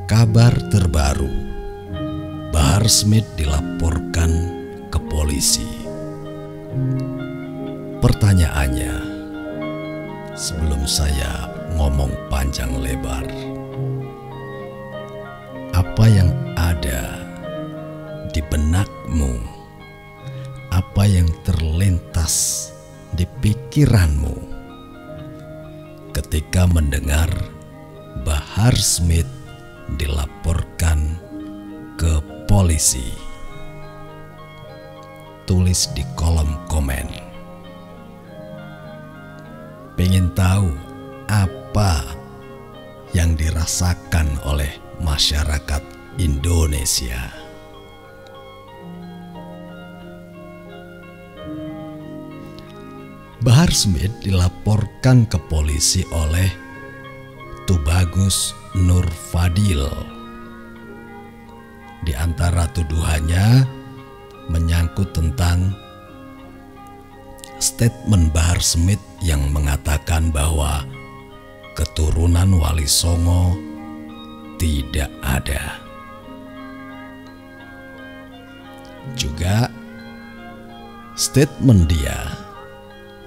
Kabar terbaru, Bahar Smith dilaporkan ke polisi. Pertanyaannya, sebelum saya ngomong panjang lebar, apa yang ada di benakmu? Apa yang terlintas di pikiranmu ketika mendengar Bahar Smith dilaporkan ke polisi? Tulis di kolom komen. Pengen tahu apa yang dirasakan oleh masyarakat Indonesia. Bahar Smith dilaporkan ke polisi oleh Tubagus Nur Fadil. Di antara tuduhannya menyangkut tentang statement Bahar Smith yang mengatakan bahwa keturunan Wali Songo tidak ada. Juga statement dia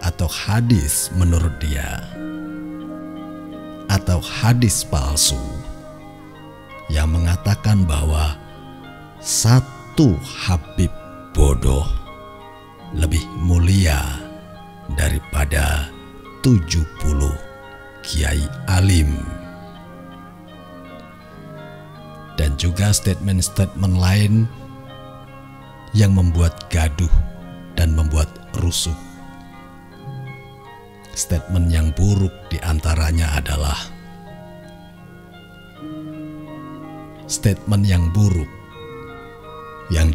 atau hadis menurut dia atau hadis palsu yang mengatakan bahwa satu Habib bodoh lebih mulia daripada 70 kiai alim. Dan juga statement-statement lain yang membuat gaduh dan membuat rusuh. Statement yang buruk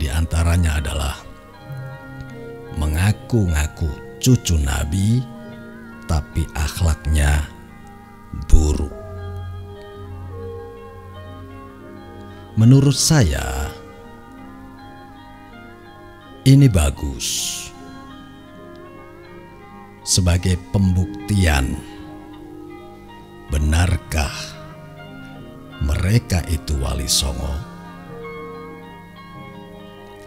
diantaranya adalah mengaku-ngaku cucu Nabi tapi akhlaknya buruk. Menurut saya ini bagus sebagai pembuktian benarkah mereka itu Wali Songo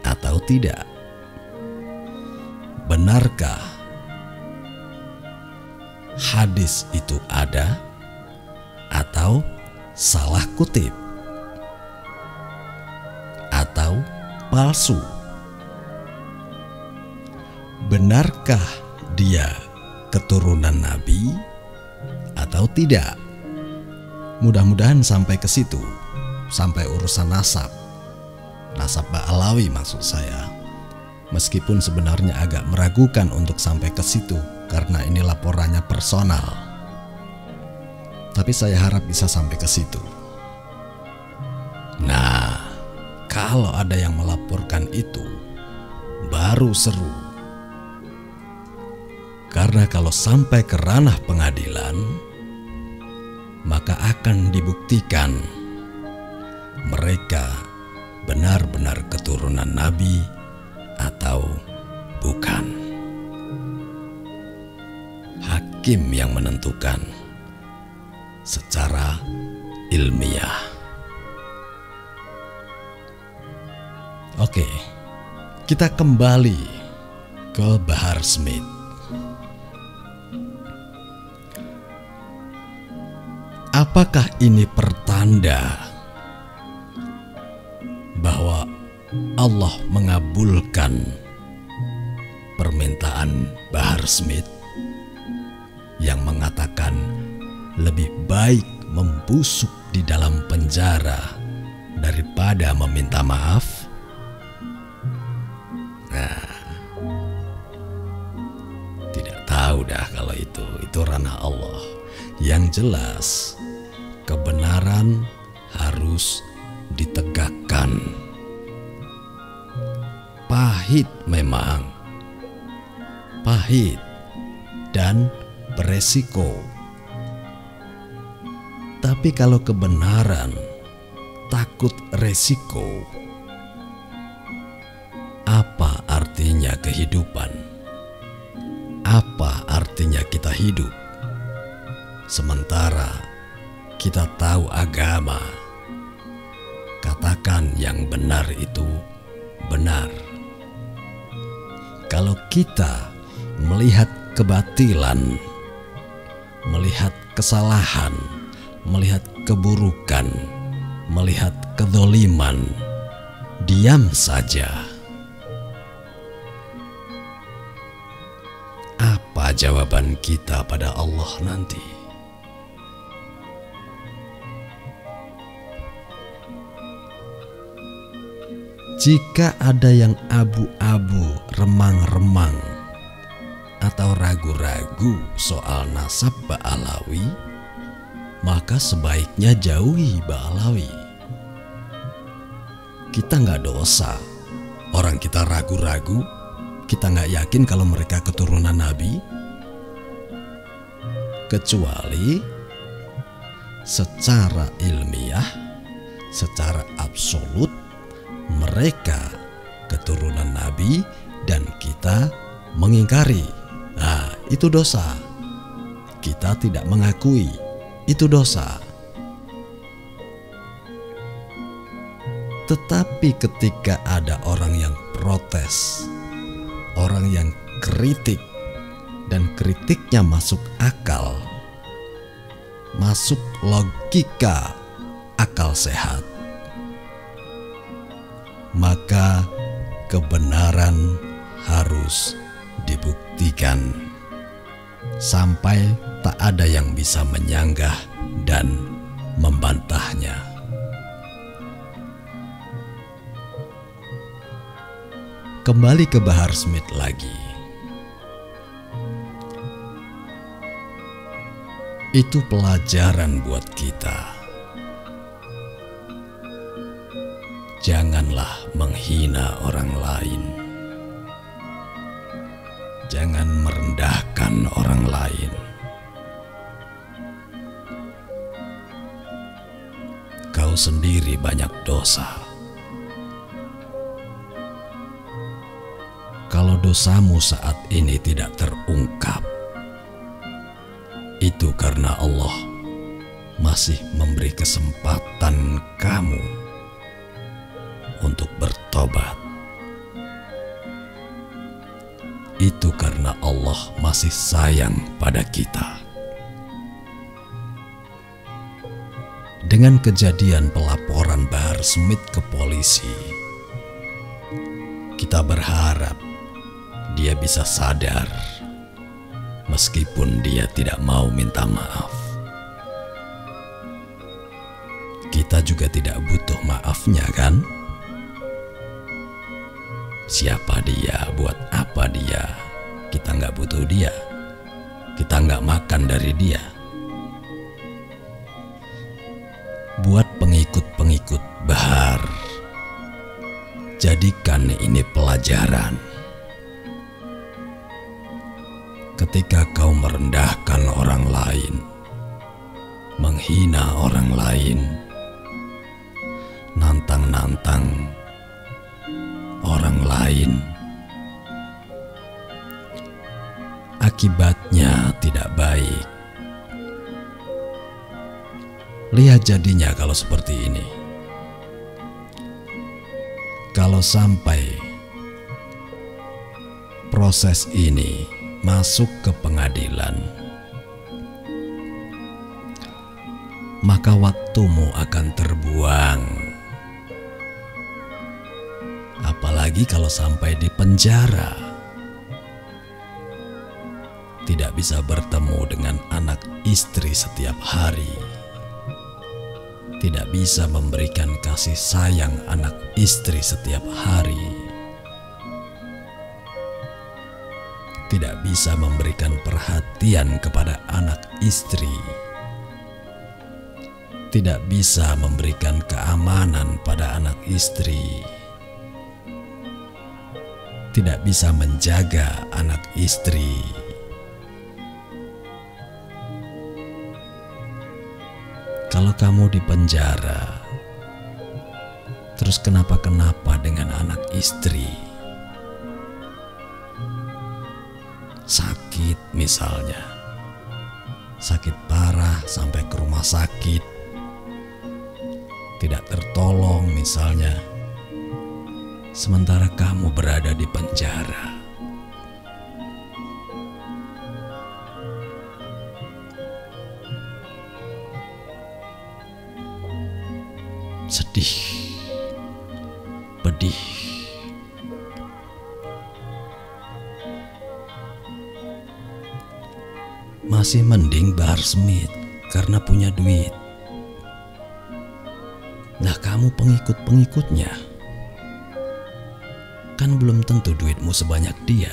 atau tidak. Benarkah hadis itu ada atau salah kutip atau palsu. Benarkah dia keturunan Nabi atau tidak? Mudah-mudahan sampai ke situ, sampai urusan nasab Ba'alawi maksud saya. Meskipun sebenarnya agak meragukan untuk sampai ke situ karena ini laporannya personal. Tapi saya harap bisa sampai ke situ. Nah, kalau ada yang melaporkan itu baru seru. Karena kalau sampai ke ranah pengadilan, maka akan dibuktikan mereka benar-benar keturunan Nabi atau bukan. Hakim yang menentukan secara ilmiah. Oke, kita kembali ke Bahar Smith. Apakah ini pertanda bahwa Allah mengabulkan permintaan Bahar Smith yang mengatakan lebih baik membusuk di dalam penjara daripada meminta maaf? Nah, tidak tahu dah kalau itu ranah Allah. Yang jelas kebenaran harus ditegakkan. Pahit memang, pahit dan beresiko. Tapi kalau kebenaran takut resiko, apa artinya kehidupan? Apa artinya kita hidup? Sementara kita tahu agama katakan yang benar itu benar. Kalau kita melihat kebatilan, melihat kesalahan, melihat keburukan, melihat kezaliman, diam saja. Apa jawaban kita pada Allah nanti? Jika ada yang abu-abu, remang-remang, atau ragu-ragu soal nasab Ba'alawi, maka sebaiknya jauhi Ba'alawi. Kita nggak dosa. Orang kita ragu-ragu, kita nggak yakin kalau mereka keturunan Nabi, kecuali secara ilmiah, secara absolut mereka keturunan Nabi dan kita mengingkari. Nah, itu dosa. Kita tidak mengakui, itu dosa. Tetapi ketika ada orang yang protes, orang yang kritik, dan kritiknya masuk akal, masuk logika akal sehat, maka kebenaran harus dibuktikan sampai tak ada yang bisa menyanggah dan membantahnya. Kembali ke Bahar Smith lagi. Itu pelajaran buat kita. Janganlah menghina orang lain. Jangan merendahkan orang lain. Kau sendiri banyak dosa. Kalau dosamu saat ini tidak terungkap, itu karena Allah masih memberi kesempatan kamu untuk bertobat. Itu karena Allah masih sayang pada kita. Dengan kejadian pelaporan Bahar Smith ke polisi, kita berharap dia bisa sadar meskipun dia tidak mau minta maaf. Kita juga tidak butuh maafnya, kan? Siapa dia, buat apa dia? Kita nggak butuh dia. Kita nggak makan dari dia. Buat pengikut-pengikut Bahar, jadikan ini pelajaran. Ketika kau merendahkan orang lain, menghina orang lain, nantang-nantang orang lain, akibatnya tidak baik. Lihat jadinya kalau seperti ini. Kalau sampai proses ini masuk ke pengadilan, maka waktumu akan terbuang. Apalagi kalau sampai di penjara, tidak bisa bertemu dengan anak istri setiap hari, tidak bisa memberikan kasih sayang anak istri setiap hari, tidak bisa memberikan perhatian kepada anak istri, tidak bisa memberikan keamanan pada anak istri, tidak bisa menjaga anak istri. Kalau kamu di penjara, terus kenapa-kenapa dengan anak istri? Sakit misalnya, sakit parah sampai ke rumah sakit, tidak tertolong misalnya, sementara kamu berada di penjara. Sedih, pedih, masih mending Bahar Smith karena punya duit. Nah, kamu pengikut-pengikutnya kan belum tentu duitmu sebanyak dia.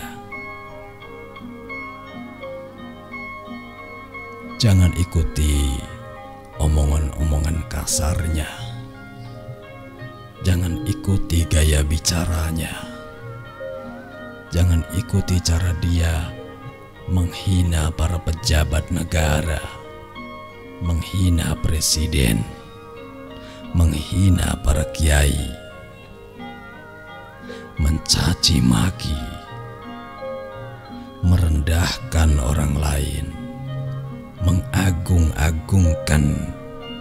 Jangan ikuti omongan-omongan kasarnya. Jangan ikuti gaya bicaranya. Jangan ikuti cara dia menghina para pejabat negara, menghina presiden, menghina para kiai, mencaci maki, merendahkan orang lain, mengagung-agungkan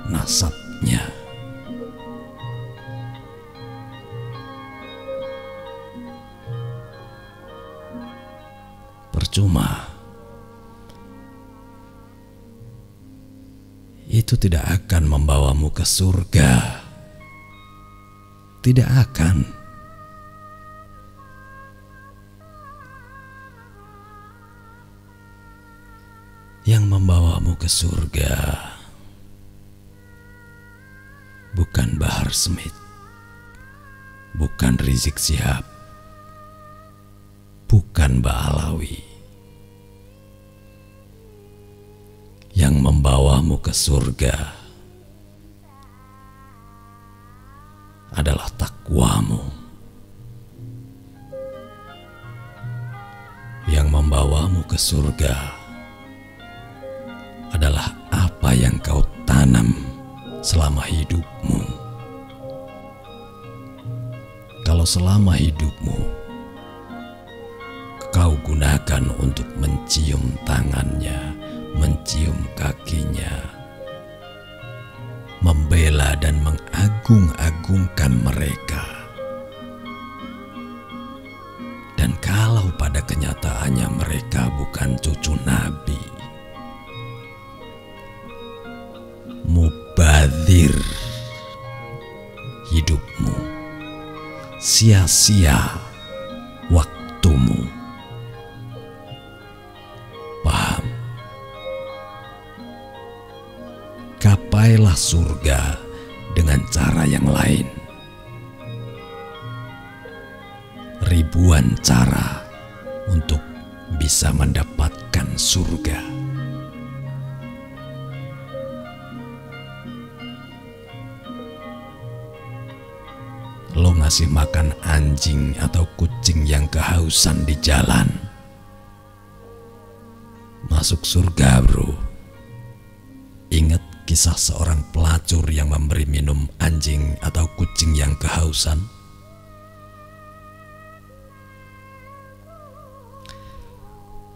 nasabnya. Percuma. Itu tidak akan membawamu ke surga. Tidak akan. Yang membawamu ke surga bukan Bahar Smith, bukan Rizik Syihab, bukan Mbak Alawi. Yang membawamu ke surga adalah takwamu. Yang membawamu ke surga adalah apa yang kau tanam selama hidupmu. Kalau selama hidupmu kau gunakan untuk mencium tangannya, mencium kakinya, membela dan mengagung-agungkan mereka. Dan kalau pada kenyataannya mereka bukan cucu Nabi, mubadzir hidupmu, sia-sia waktumu. Paham? Capailah surga dengan cara yang lain. Ribuan cara untuk bisa mendapatkan surga. Lo ngasih makan anjing atau kucing yang kehausan di jalan, masuk surga, bro. Ingat kisah seorang pelacur yang memberi minum anjing atau kucing yang kehausan?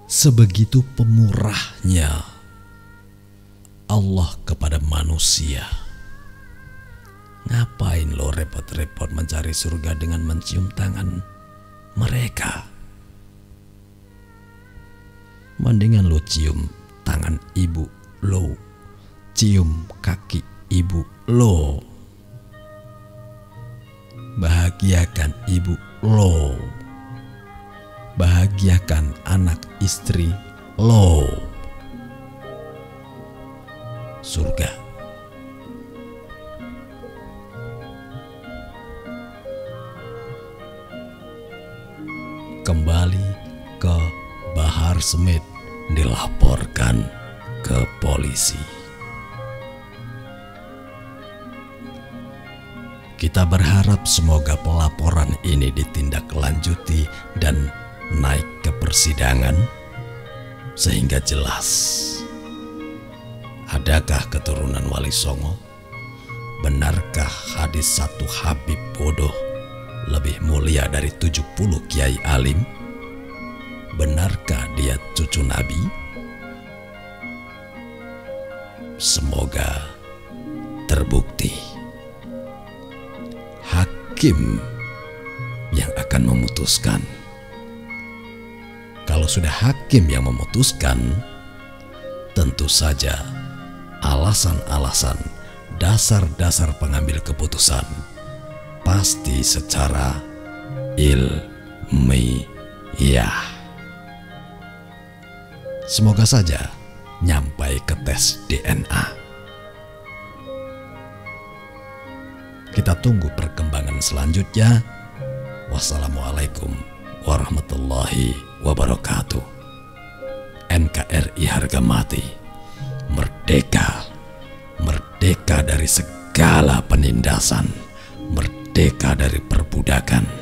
Sebegitu pemurahnya Allah kepada manusia. Ngapain lo repot-repot mencari surga dengan mencium tangan mereka? Mendingan lo cium tangan ibu lo, cium kaki ibu lo, bahagiakan ibu lo, bahagiakan anak istri lo. Surga. Kembali ke Bahar Smith, dilaporkan ke polisi. Kita berharap semoga pelaporan ini ditindaklanjuti dan naik ke persidangan sehingga jelas adakah keturunan Wali Songo, benarkah hadis satu Habib bodoh lebih mulia dari 70 kiai alim, benarkah dia cucu Nabi? Semoga terbukti. hakim yang akan memutuskan. Kalau sudah hakim yang memutuskan, tentu saja alasan-alasan, dasar-dasar pengambil keputusan pasti secara ilmiah. Semoga saja nyampai ke tes DNA. Kita tunggu perkembangan selanjutnya. Wassalamualaikum warahmatullahi wabarakatuh. NKRI harga mati. Merdeka. Merdeka dari segala penindasan. Merdeka dari perbudakan.